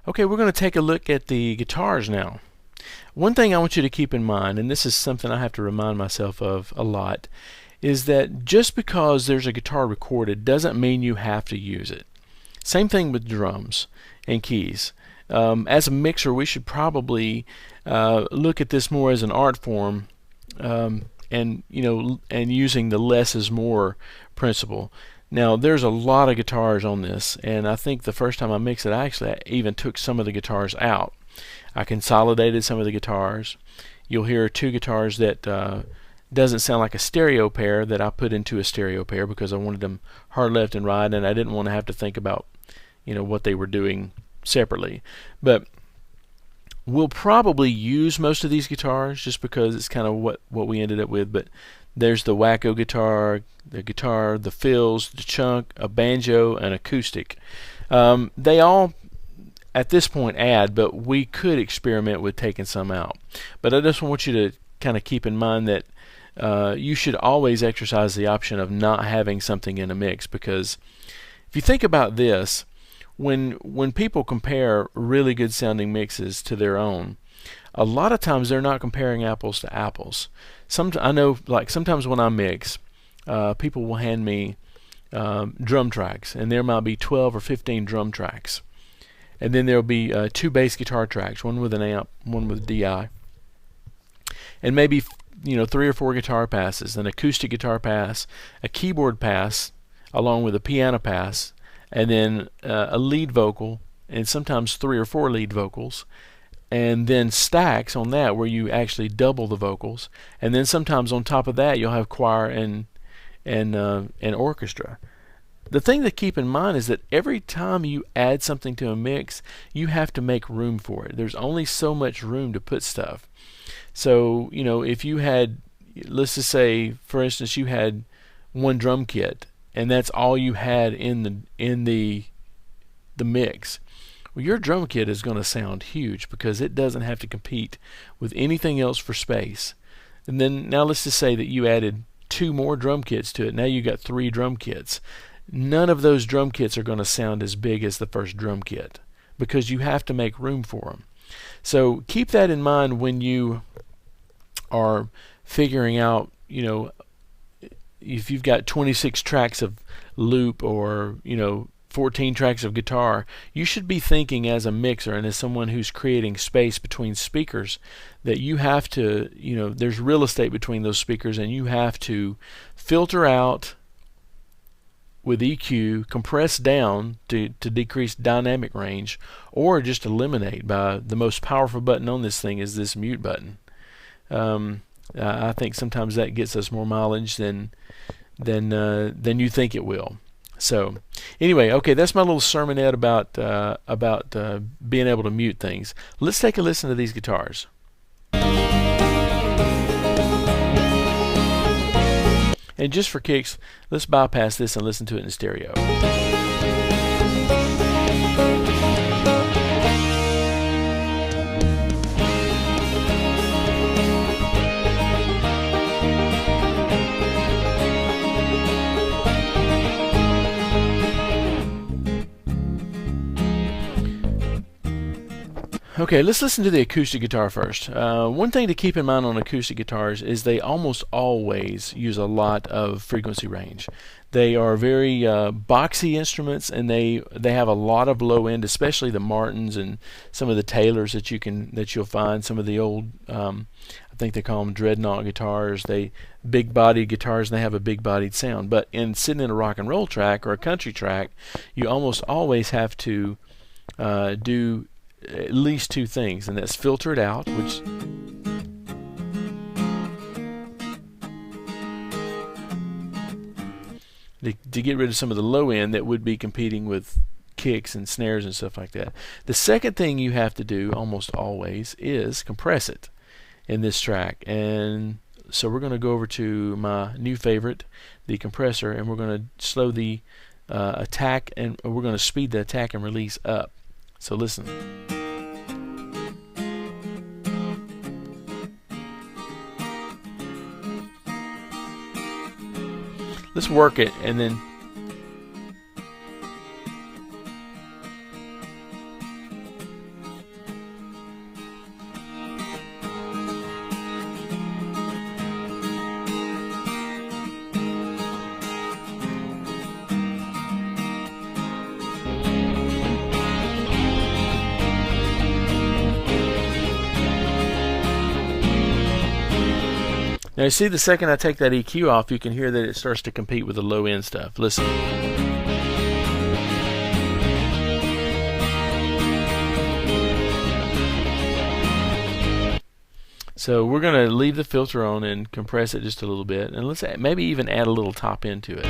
Okay, we're going to take a look at the guitars now. One thing I want you to keep in mind, and this is something I have to remind myself of a lot, is that just because there's a guitar recorded doesn't mean you have to use it. Same thing with drums and keys. As a mixer, we should probably look at this more as an art form, and using the less is more principle. Now, there's a lot of guitars on this, and I think the first time I mixed it, I even took some of the guitars out. I consolidated some of the guitars. You'll hear two guitars that doesn't sound like a stereo pair that I put into a stereo pair because I wanted them hard left and right, and I didn't want to have to think about what they were doing separately. But we'll probably use most of these guitars just because it's kind of what we ended up with. But there's the wacko guitar, the fills, the chunk, a banjo, and acoustic. They all at this point add, but we could experiment with taking some out. But I just want you to kind of keep in mind that you should always exercise the option of not having something in a mix, because if you think about this, when people compare really good sounding mixes to their own, a lot of times they're not comparing apples to apples. I know, like, sometimes when I mix, people will hand me drum tracks, and there might be 12 or 15 drum tracks, and then there'll be two bass guitar tracks, one with an amp, one with DI, and maybe 3 or 4 guitar passes, an acoustic guitar pass, a keyboard pass, along with a piano pass, and then a lead vocal, and sometimes 3 or 4 lead vocals, and then stacks on that where you actually double the vocals, and then sometimes on top of that you'll have choir and orchestra. The thing to keep in mind is that every time you add something to a mix, you have to make room for it. There's only so much room to put stuff. So if you had, let's just say, for instance, you had one drum kit, and that's all you had in the mix. Well, your drum kit is going to sound huge because it doesn't have to compete with anything else for space. And then now let's just say that you added 2 more drum kits to it. Now you got 3 drum kits. None of those drum kits are going to sound as big as the first drum kit because you have to make room for them. So keep that in mind when you are figuring out, if you've got 26 tracks of loop or 14 tracks of guitar, you should be thinking as a mixer and as someone who's creating space between speakers that you have to, there's real estate between those speakers, and you have to filter out with EQ, compress down to decrease dynamic range, or just eliminate by the most powerful button on this thing is this mute button. I think sometimes that gets us more mileage than you think it will. So anyway, okay, that's my little sermonette about being able to mute things. Let's take a listen to these guitars. And just for kicks, let's bypass this and listen to it in stereo. Okay, let's listen to the acoustic guitar first. One thing to keep in mind on acoustic guitars is they almost always use a lot of frequency range. They are very boxy instruments, and they have a lot of low end, especially the Martins and some of the Taylors that you'll find. Some of the old, I think they call them dreadnought guitars. They big bodied guitars, and they have a big bodied sound. But sitting in a rock and roll track or a country track, you almost always have to do at least 2 things, and that's filter it out, which to get rid of some of the low end that would be competing with kicks and snares and stuff like that. The second thing you have to do almost always is compress it in this track, and so we're going to go over to my new favorite, the compressor, and we're going to slow the attack, and we're going to speed the attack and release up. So listen. Let's work it, and then Now you see the second I take that EQ off, you can hear that it starts to compete with the low end stuff. Listen. So we're going to leave the filter on and compress it just a little bit, and let's maybe even add a little top end to it.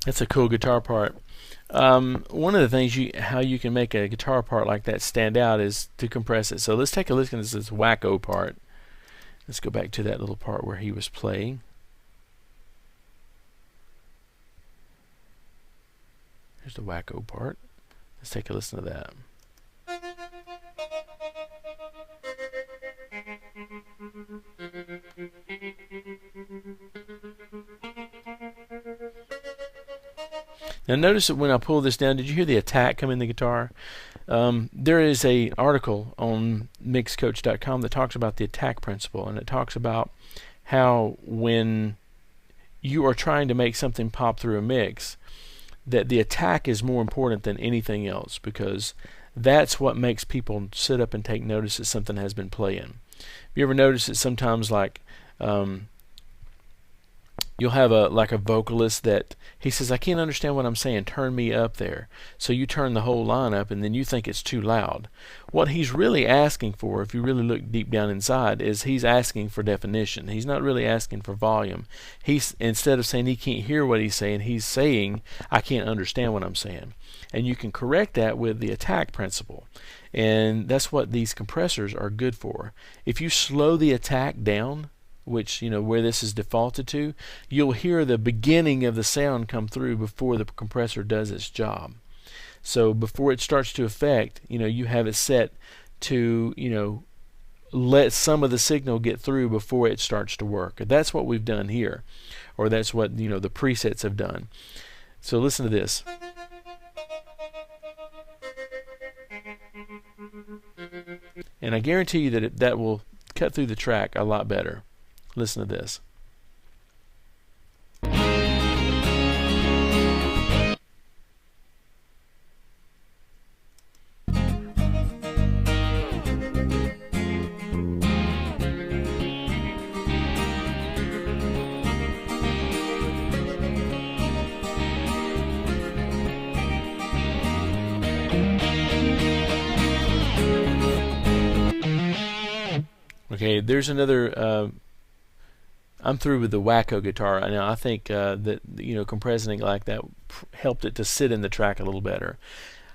That's a cool guitar part. One of the things how you can make a guitar part like that stand out is to compress it. So let's take a look at this wacko part. Let's go back to that little part where he was playing. Here's the wacko part. Let's take a listen to that. Now notice that when I pull this down, did you hear the attack come in the guitar? There is an article on mixcoach.com that talks about the attack principle, and it talks about how when you are trying to make something pop through a mix, that the attack is more important than anything else, because that's what makes people sit up and take notice that something has been playing. Have you ever noticed that sometimes, like, you'll have a vocalist that he says, I can't understand what I'm saying, turn me up there. So you turn the whole line up and then you think it's too loud. What he's really asking for, if you really look deep down inside, is he's asking for definition. He's not really asking for volume. He's, instead of saying he can't hear what he's saying I can't understand what I'm saying. And you can correct that with the attack principle. And that's what these compressors are good for. If you slow the attack down, which, where this is defaulted to, you'll hear the beginning of the sound come through before the compressor does its job. So before it starts to affect, you have it set to, let some of the signal get through before it starts to work. That's what we've done here, or that's what, the presets have done. So listen to this. And I guarantee you that that will cut through the track a lot better. Listen to this. Okay, there's another. I'm through with the wacko guitar. Now I think that compressing it like that helped it to sit in the track a little better.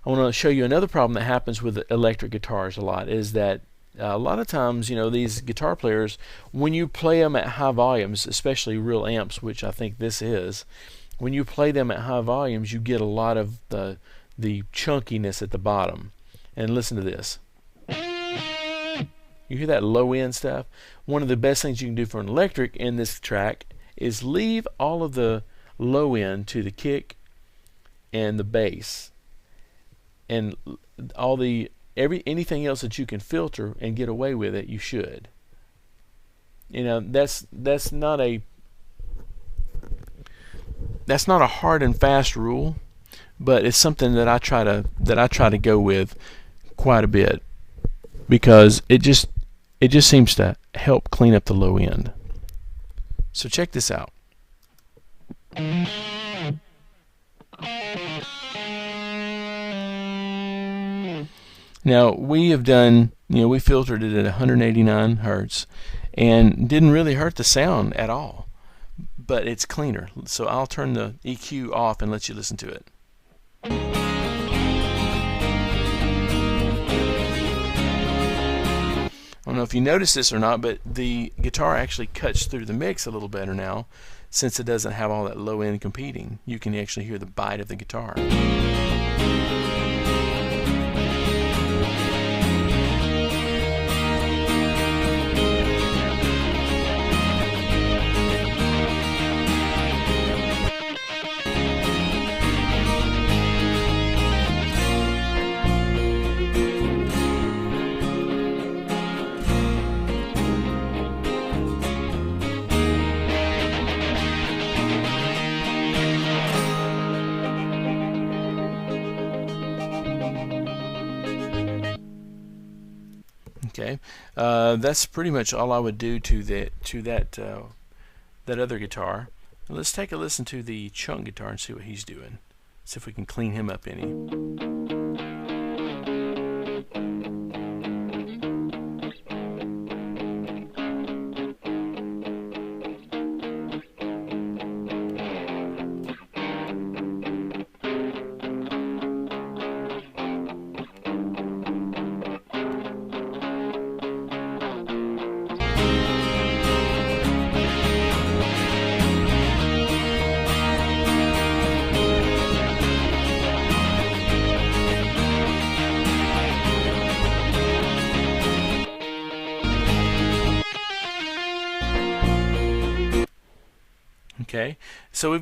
I want to show you another problem that happens with electric guitars a lot, is that a lot of times these guitar players, when you play them at high volumes, especially real amps, which I think this is, when you play them at high volumes you get a lot of the chunkiness at the bottom. And listen to this. You hear that low end stuff? One of the best things you can do for an electric in this track is leave all of the low end to the kick and the bass, and all anything else that you can filter and get away with it, you should. That's not a hard and fast rule, but it's something that I try to go with quite a bit, because it just seems to help clean up the low end. So check this out. Now we have done, we filtered it at 189 Hertz and didn't really hurt the sound at all, but it's cleaner. So I'll turn the EQ off and let you listen to it. I don't know if you notice this or not, but the guitar actually cuts through the mix a little better now, since it doesn't have all that low end competing. You can actually hear the bite of the guitar. Okay, that's pretty much all I would do to that other guitar. Now let's take a listen to the chunk guitar and see what he's doing. See if we can clean him up any. Okay, so we're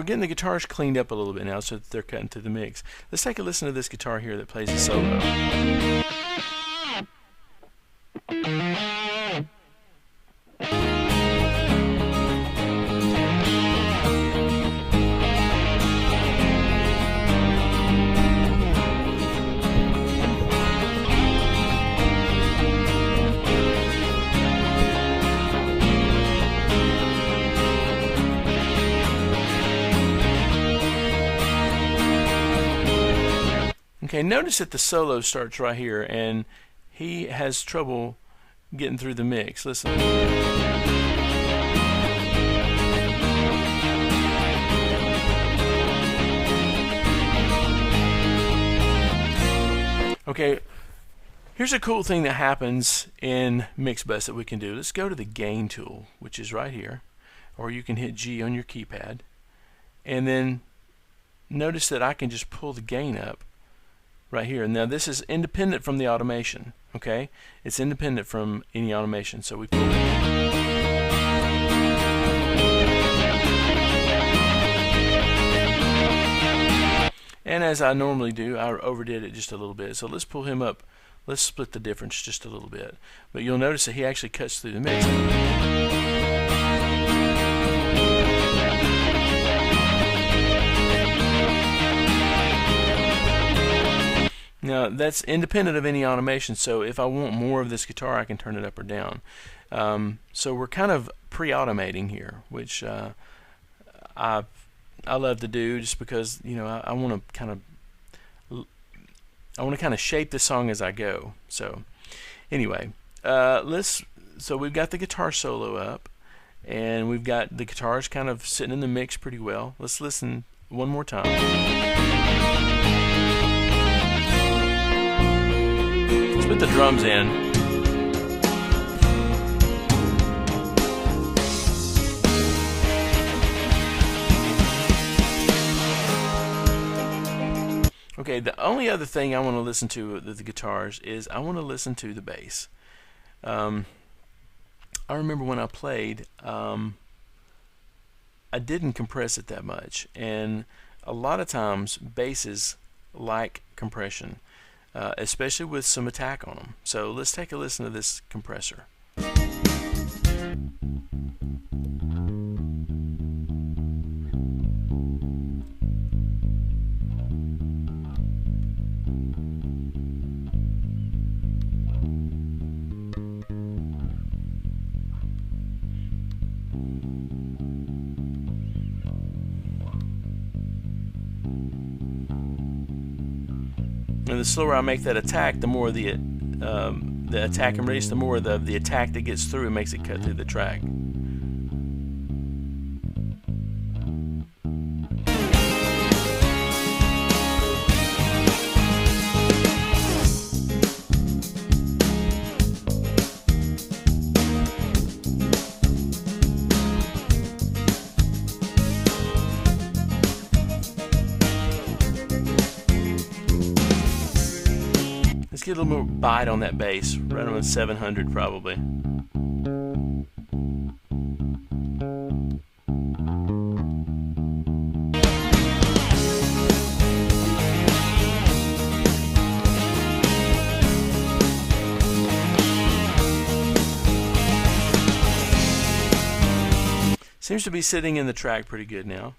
getting the guitars cleaned up a little bit now, so that they're cutting through the mix. Let's take a listen to this guitar here that plays a solo. Okay, notice that the solo starts right here, and he has trouble getting through the mix. Listen. Okay, here's a cool thing that happens in Mixbus that we can do. Let's go to the gain tool, which is right here, or you can hit G on your keypad, and then notice that I can just pull the gain up right here. Now this is independent from the automation. Okay, it's independent from any automation, so we pull it. And as I normally do, I overdid it just a little bit, so let's pull him up. Let's split the difference just a little bit, but you'll notice that he actually cuts through the mix. Now that's independent of any automation, so if I want more of this guitar I can turn it up or down. So we're kind of pre-automating here, which I love to do, just because, you know, I want to kind of shape the song as I go. So anyway, so we've got the guitar solo up, and we've got the guitars kind of sitting in the mix pretty well. Let's listen one more time. Let's put the drums in. Okay, the only other thing I want to listen to with the guitars is I want to listen to the bass. I remember when I played, I didn't compress it that much, and a lot of times basses like compression, especially with some attack on them. So let's take a listen to this compressor. And the slower I make that attack, the more the attack and release, the more the attack that gets through and makes it cut through the track. Let's get a little more bite on that bass, right on 700 probably. Seems to be sitting in the track pretty good now.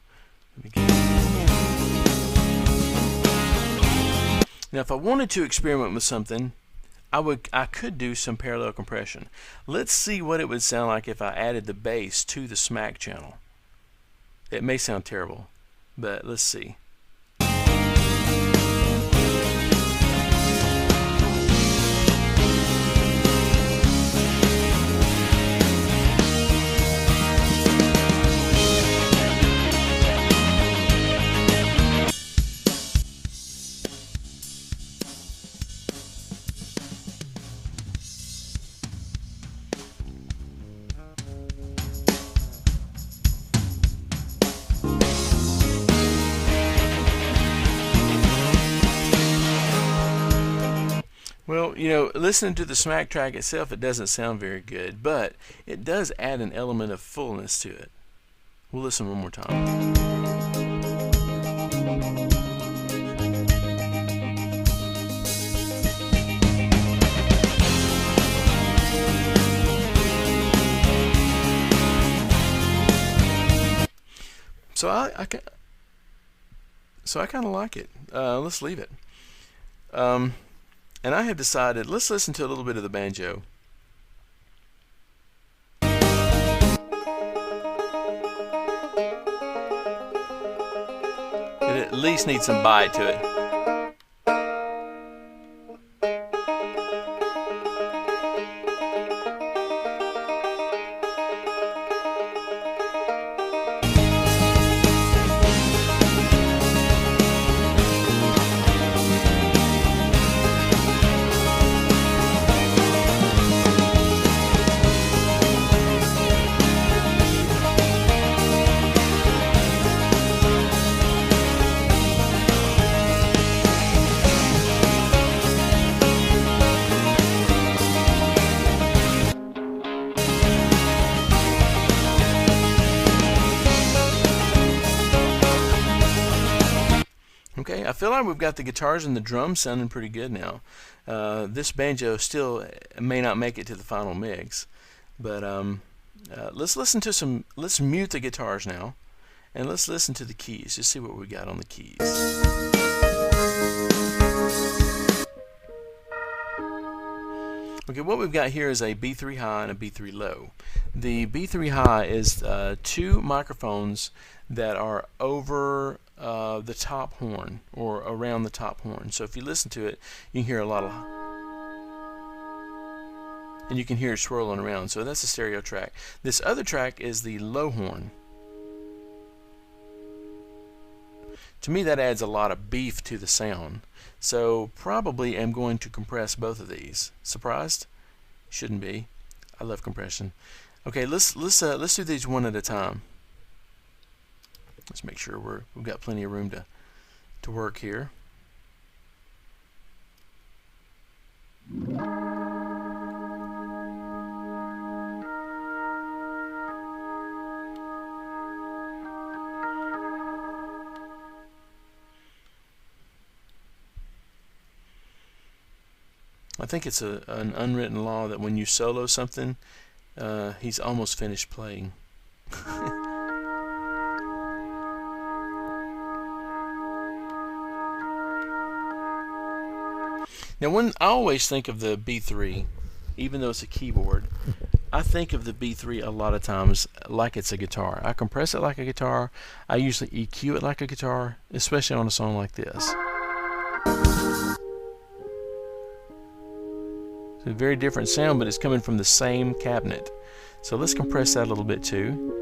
Now if I wanted to experiment with something, I could do some parallel compression. Let's see what it would sound like if I added the bass to the smack channel. It may sound terrible, but let's see. Well, you know, listening to the smack track itself, it doesn't sound very good, but it does add an element of fullness to it. We'll listen one more time. So I kind of like it. Let's leave it. And I have decided, let's listen to a little bit of the banjo. It at least needs some bite to it. Okay, I feel like we've got the guitars and the drums sounding pretty good now. This banjo still may not make it to the final mix, but let's listen to some. Let's mute the guitars now, and let's listen to the keys. Just see what we got on the keys. Okay, what we've got here is a B3 high and a B3 low. The B3 high is two microphones that are over the top horn, or around the top horn. So if you listen to it, you can hear a lot of, and you can hear it swirling around. So that's a stereo track. This other track is the low horn. To me, that adds a lot of beef to the sound. So probably am going to compress both of these. Surprised? Shouldn't be. I love compression. Okay, let's do these one at a time. Let's make sure we've got plenty of room to work here. I think it's an unwritten law that when you solo something, he's almost finished playing. Now, when I always think of the B3, even though it's a keyboard, I think of the B3 a lot of times like it's a guitar. I compress it like a guitar. I usually EQ it like a guitar, especially on a song like this. It's a very different sound, but it's coming from the same cabinet. So let's compress that a little bit too.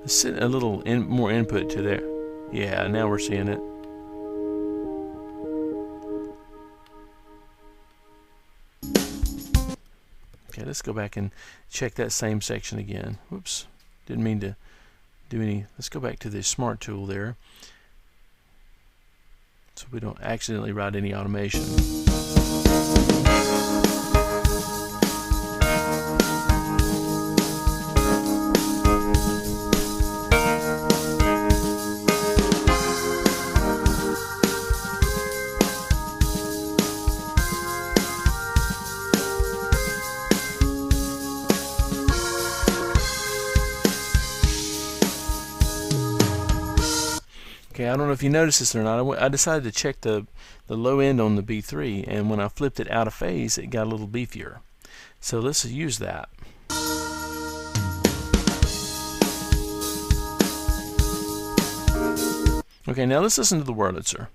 Let's send a little more input to there. Yeah, now we're seeing it. Okay, let's go back and check that same section again. Whoops, didn't mean to do any. Let's go back to the Smart tool there, so we don't accidentally write any automation. Okay, I don't know if you noticed this or not. I decided to check the low end on the B3, and when I flipped it out of phase, it got a little beefier. So let's use that. Okay, now let's listen to the Wurlitzer.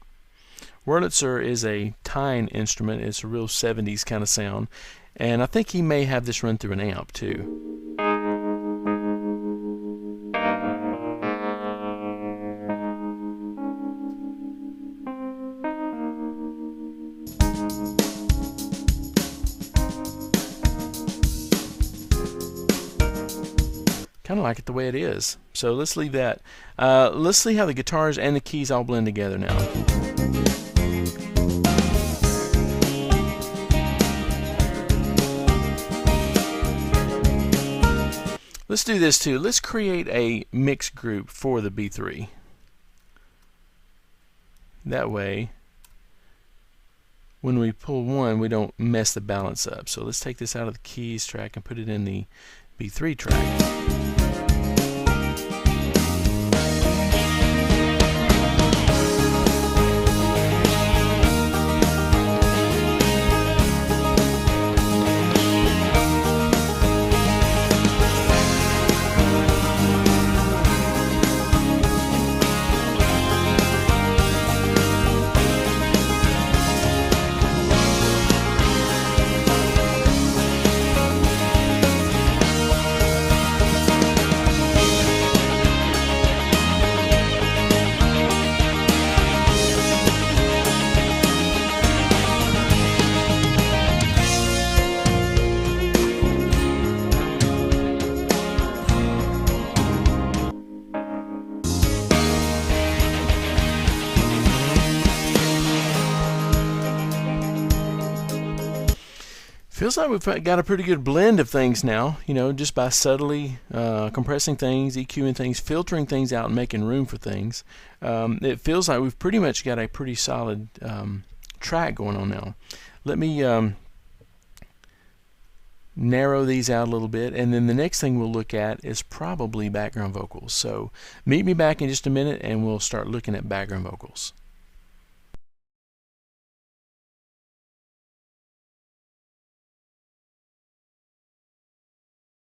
Wurlitzer is a tine instrument. It's a real 70s kind of sound, and I think he may have this run through an amp too. Kind of like it the way it is. So let's leave that. Let's see how the guitars and the keys all blend together now. Let's do this too. Let's create a mix group for the B3. That way, when we pull one, we don't mess the balance up. So let's take this out of the keys track and put it in the B3 track. Feels like we've got a pretty good blend of things now, you know, just by subtly compressing things, EQing things, filtering things out, and making room for things. It feels like we've pretty much got a pretty solid track going on now. Let me narrow these out a little bit, and then the next thing we'll look at is probably background vocals. So meet me back in just a minute and we'll start looking at background vocals.